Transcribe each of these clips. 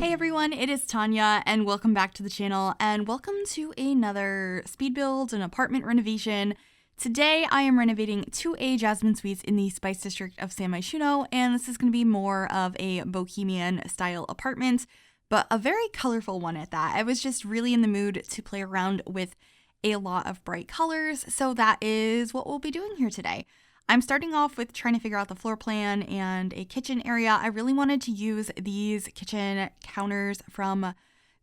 Hey everyone, it is Tanya and welcome back to the channel and welcome to another speed build and apartment renovation. Today I am renovating 2A Jasmine Suites in the Spice District of San Myshuno, and this is going to be more of a bohemian style apartment, but a very colorful one at that. I was just really in the mood to play around with a lot of bright colors, so that is what we'll be doing here today. I'm starting off with trying to figure out the floor plan and a kitchen area. I really wanted to use these kitchen counters from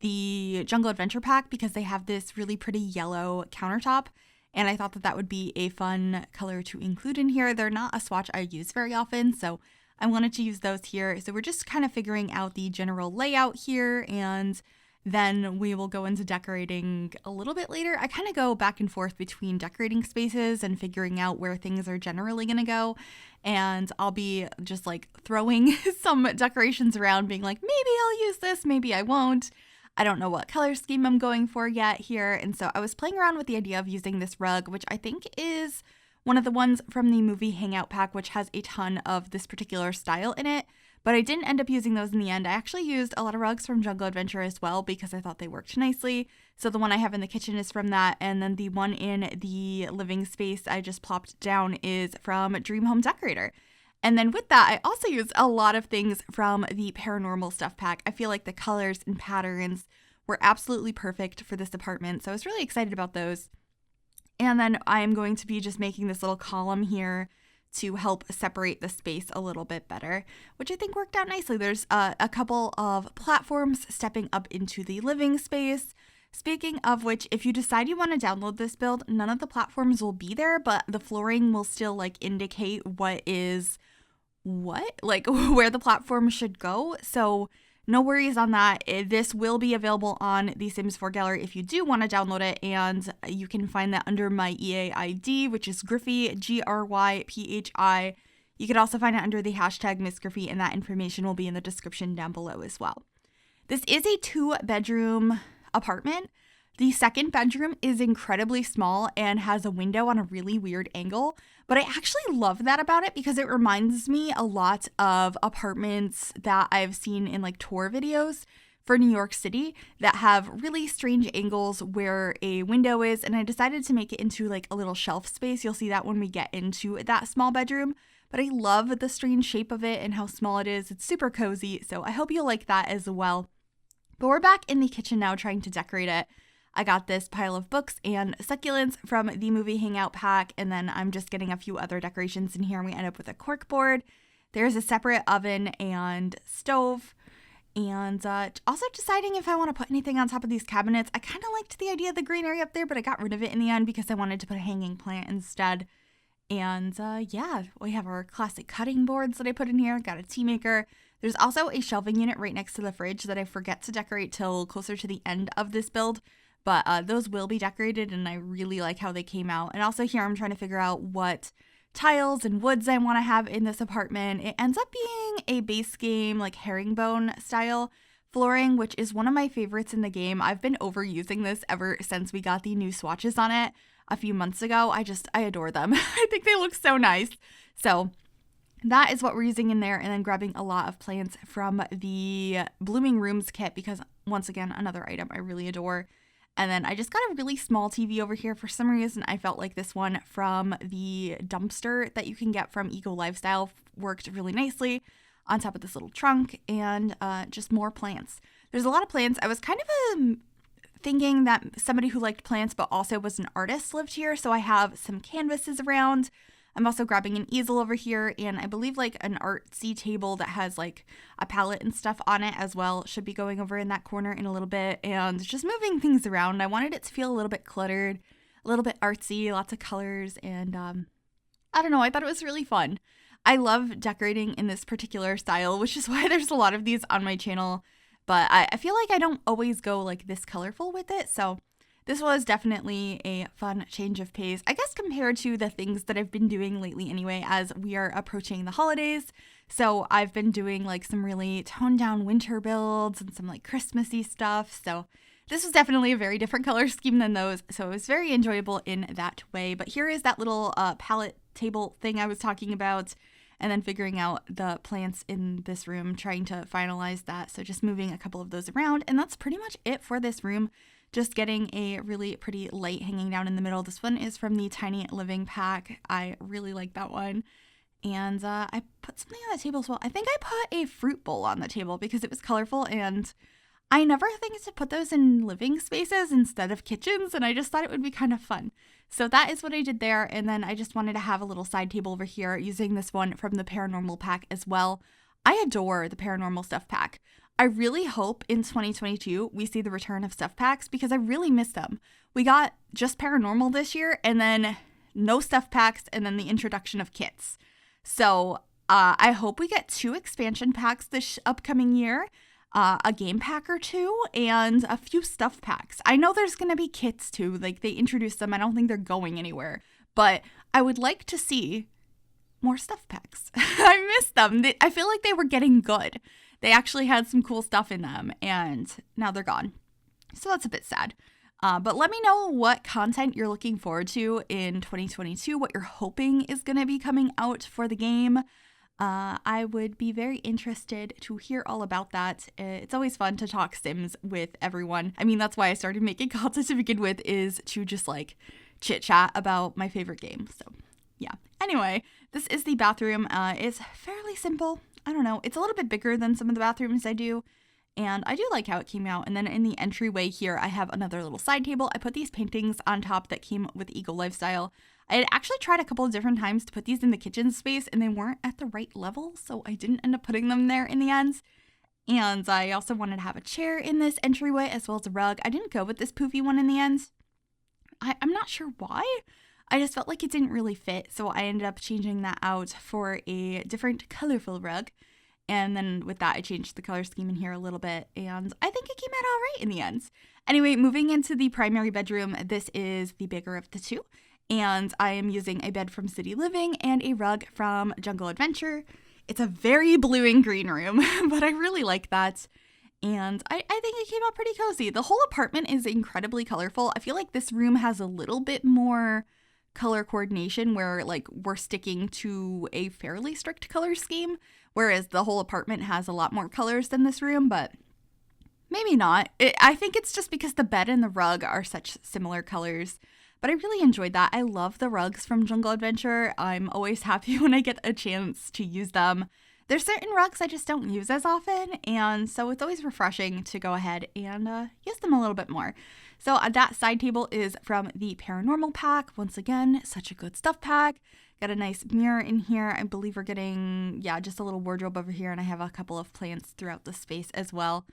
the Jungle Adventure Pack because they have this really pretty yellow countertop, and I thought that that would be a fun color to include in here. They're not a swatch I use very often, so I wanted to use those here. So we're just kind of figuring out the general layout here, and then we will go into decorating a little bit later. I kind of go back and forth between decorating spaces and figuring out where things are generally going to go. And I'll be just like throwing some decorations around, being like, maybe I'll use this, maybe I won't. I don't know what color scheme I'm going for yet here. And so I was playing around with the idea of using this rug, which I think is one of the ones from the movie Hangout Pack, which has a ton of this particular style in it. But I didn't end up using those in the end. I actually used a lot of rugs from Jungle Adventure as well because I thought they worked nicely. So the one I have in the kitchen is from that, and then the one in the living space I just plopped down is from Dream Home Decorator. And then with that, I also used a lot of things from the Paranormal Stuff Pack. I feel like the colors and patterns were absolutely perfect for this apartment, so I was really excited about those. And then I am going to be just making this little column here to help separate the space a little bit better, which I think worked out nicely. There's a couple of platforms stepping up into the living space. Speaking of which, if you decide you want to download this build, none of the platforms will be there, but the flooring will still like indicate what is what, like where the platform should go. So no worries on that. This will be available on the Sims 4 gallery if you do want to download it, and you can find that under my EA ID, which is Gryphi, Gryphi. You could also find it under the hashtag MissGryphi, and that information will be in the description down below as well. This is a 2-bedroom apartment. The second bedroom is incredibly small and has a window on a really weird angle, but I actually love that about it because it reminds me a lot of apartments that I've seen in like tour videos for New York City that have really strange angles where a window is, and I decided to make it into like a little shelf space. You'll see that when we get into that small bedroom, but I love the strange shape of it and how small it is. It's super cozy, so I hope you'll like that as well. But we're back in the kitchen now trying to decorate it. I got this pile of books and succulents from the movie Hangout Pack, and then I'm just getting a few other decorations in here, and we end up with a cork board. There's a separate oven and stove, and also deciding if I want to put anything on top of these cabinets. I kind of liked the idea of the green area up there, but I got rid of it in the end because I wanted to put a hanging plant instead. And yeah, we have our classic cutting boards that I put in here. Got a tea maker. There's also a shelving unit right next to the fridge that I forget to decorate till closer to the end of this build. But those will be decorated, and I really like how they came out. And also here I'm trying to figure out what tiles and woods I want to have in this apartment. It ends up being a base game like herringbone style flooring, which is one of my favorites in the game. I've been overusing this ever since we got the new swatches on it a few months ago. I adore them. I think they look so nice. So that is what we're using in there, and then grabbing a lot of plants from the Blooming Rooms kit because, once again, another item I really adore. And then I just got a really small TV over here. For some reason, I felt like this one from the dumpster that you can get from Eco Lifestyle worked really nicely on top of this little trunk, and just more plants. There's a lot of plants. I was kind of thinking that somebody who liked plants but also was an artist lived here, so I have some canvases around. I'm also grabbing an easel over here, and I believe like an artsy table that has like a palette and stuff on it as well should be going over in that corner in a little bit, and just moving things around. I wanted it to feel a little bit cluttered, a little bit artsy, lots of colors, and I don't know, I thought it was really fun. I love decorating in this particular style, which is why there's a lot of these on my channel, but I feel like I don't always go like this colorful with it, so this was definitely a fun change of pace, I guess, compared to the things that I've been doing lately anyway, as we are approaching the holidays. So I've been doing like some really toned down winter builds and some like Christmassy stuff. So this was definitely a very different color scheme than those. So it was very enjoyable in that way. But here is that little palette table thing I was talking about. and then figuring out the plants in this room, trying to finalize that. So just moving a couple of those around, and that's pretty much it for this room. Just getting a really pretty light hanging down in the middle. This one is from the Tiny Living pack. I really like that one. And I put something on the table as well. I think I put a fruit bowl on the table because it was colorful, and I never think to put those in living spaces instead of kitchens, and I just thought it would be kind of fun. So that is what I did there, and then I just wanted to have a little side table over here using this one from the Paranormal pack as well. I adore the Paranormal stuff pack. I really hope in 2022 we see the return of stuff packs because I really miss them. We got just Paranormal this year, and then no stuff packs, and then the introduction of kits. So I hope we get 2 expansion packs this upcoming year, a game pack or 2, and a few stuff packs. I know there's going to be kits too, like they introduced them. I don't think they're going anywhere, but I would like to see more stuff packs. I miss them. I feel like they were getting good. They actually had some cool stuff in them, and now they're gone. So that's a bit sad. But let me know what content you're looking forward to in 2022, what you're hoping is going to be coming out for the game. I would be very interested to hear all about that. It's always fun to talk Sims with everyone. I mean, that's why I started making content to begin with, is to just like chit chat about my favorite game. So yeah. Anyway, this is the bathroom. It's fairly simple. I don't know. It's a little bit bigger than some of the bathrooms I do. And I do like how it came out. And then in the entryway here, I have another little side table. I put these paintings on top that came with Eagle Lifestyle. I had actually tried a couple of different times to put these in the kitchen space, and they weren't at the right level, so I didn't end up putting them there in the end. And I also wanted to have a chair in this entryway as well as a rug. I didn't go with this poofy one in the end. I'm not sure why. I just felt like it didn't really fit, so I ended up changing that out for a different colorful rug. And then with that, I changed the color scheme in here a little bit, and I think it came out all right in the end. Anyway, moving into the primary bedroom, this is the bigger of the two, and I am using a bed from City Living and a rug from Jungle Adventure. It's a very blue and green room, but I really like that, and I think it came out pretty cozy. The whole apartment is incredibly colorful. I feel like this room has a little bit more color coordination where like we're sticking to a fairly strict color scheme, whereas the whole apartment has a lot more colors than this room, but maybe not. I think it's just because the bed and the rug are such similar colors, but I really enjoyed that. I love the rugs from Jungle Adventure. I'm always happy when I get a chance to use them. There's certain rugs I just don't use as often, and so it's always refreshing to go ahead and use them a little bit more. So that side table is from the Paranormal pack. Once again, such a good stuff pack. Got a nice mirror in here. I believe we're getting, just a little wardrobe over here, and I have a couple of plants throughout the space as well.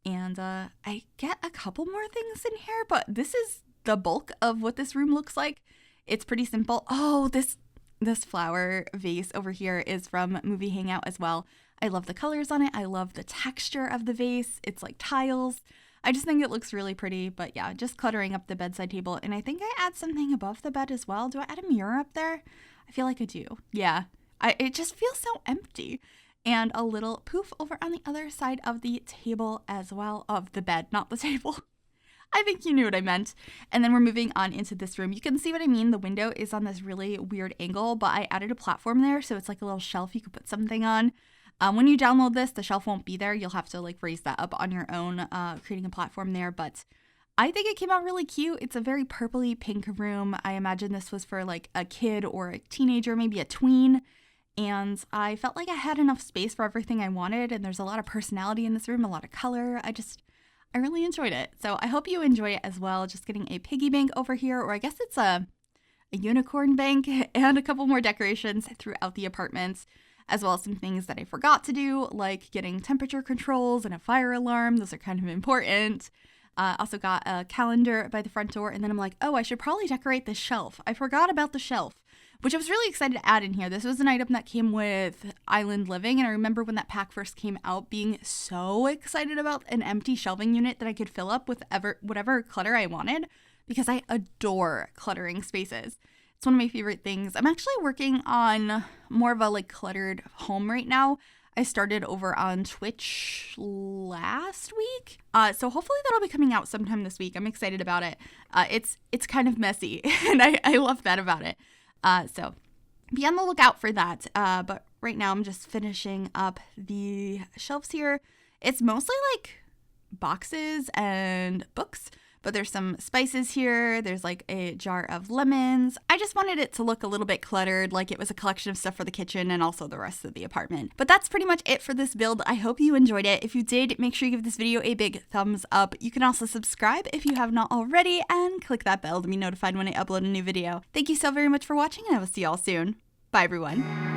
And I get a couple more things in here, but this is the bulk of what this room looks like. It's pretty simple. Oh, this flower vase over here is from Movie Hangout as well. I love the colors on it. I love the texture of the vase. It's like tiles. I just think it looks really pretty, but yeah, just cluttering up the bedside table. And I think I add something above the bed as well. Do I add a mirror up there? I feel like I do. Yeah, it just feels so empty. And a little poof over on the other side of the table as well, of the bed, not the table. I think you knew what I meant. And then we're moving on into this room. You can see what I mean. The window is on this really weird angle, but I added a platform there, so it's like a little shelf you could put something on. When you download this, the shelf won't be there. You'll have to like raise that up on your own, creating a platform there. But I think it came out really cute. It's a very purpley pink room. I imagine this was for like a kid or a teenager, maybe a tween. And I felt like I had enough space for everything I wanted. And there's a lot of personality in this room, a lot of color. I really enjoyed it. So I hope you enjoy it as well. Just getting a piggy bank over here, or I guess it's a unicorn bank, and a couple more decorations throughout the apartments, as well as some things that I forgot to do, like getting temperature controls and a fire alarm. Those are kind of important. Also got a calendar by the front door, and then I'm like, oh, I should probably decorate the shelf. I forgot about the shelf, which I was really excited to add in here. This was an item that came with Island Living, and I remember when that pack first came out being so excited about an empty shelving unit that I could fill up with whatever clutter I wanted, because I adore cluttering spaces. It's one of my favorite things. I'm actually working on more of a like cluttered home right now. I started over on Twitch last week. So hopefully that'll be coming out sometime this week. I'm excited about it. It's kind of messy, and I love that about it. So be on the lookout for that. But right now I'm just finishing up the shelves here. It's mostly like boxes and books, but there's some spices here. There's like a jar of lemons. I just wanted it to look a little bit cluttered, like it was a collection of stuff for the kitchen and also the rest of the apartment. But that's pretty much it for this build. I hope you enjoyed it. If you did, make sure you give this video a big thumbs up. You can also subscribe if you have not already and click that bell to be notified when I upload a new video. Thank you so very much for watching, and I will see y'all soon. Bye everyone.